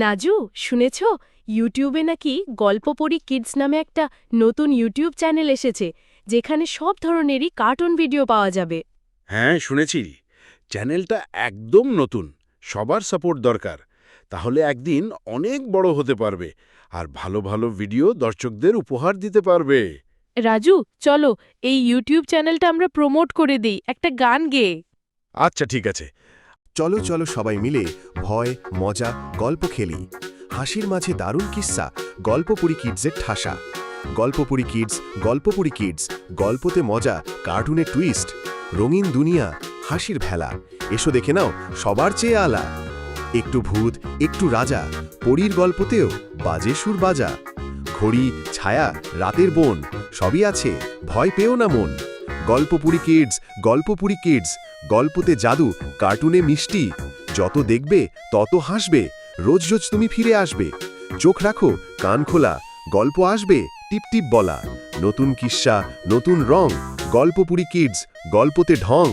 নাজু, শুনেছ ইউটিউবে নাকি গল্পপড়ি কিডস নামে একটা নতুন ইউটিউব চ্যানেল এসেছে যেখানে সব ধরনেরই কার্টুন ভিডিও পাওয়া যাবে। হ্যাঁ, শুনেছি। চ্যানেলটা একদম নতুন, সবার সাপোর্ট দরকার। তাহলে একদিন অনেক বড় হতে পারবে আর ভালো ভালো ভিডিও দর্শকদের উপহার দিতে পারবে। রাজু, চলো এই ইউটিউব চ্যানেলটা আমরা প্রমোট করে দেই একটা গান গেয়ে। আচ্ছা, ঠিক আছে। চলো চলো সবাই মিলে ভয় মজা গল্প খেলি। হাসির মাঝে দারুণ কিস্সা, গল্পপুরি কিডসের ঠাসা। গল্পপুরি কিডস, গল্পপুরি কিডস, গল্পতে মজা, কার্টুনে টুইস্ট, রঙিন দুনিয়া, হাসির ভেলা। এসো দেখে নাও সবার চেয়ে আলা। একটু ভূত, একটু রাজা, পরীর গল্পতেও বাজে সুর বাজা। ঘড়ি, ছায়া, রাতের বোন, সবই আছে, ভয় পেও না মন। গল্পপুরি কিডস, গল্পপুরি কিডস, গল্পতে জাদু, কার্টুনে মিষ্টি। যত দেখবে তত হাসবে, রোজ রোজ তুমি ফিরে আসবে। চোখ রাখো, কান খোলা, গল্প আসবে টিপ টিপ বলা। নতুন কিস্সা, নতুন রং, গল্পপুরি কিডস, গল্পতে ঢং।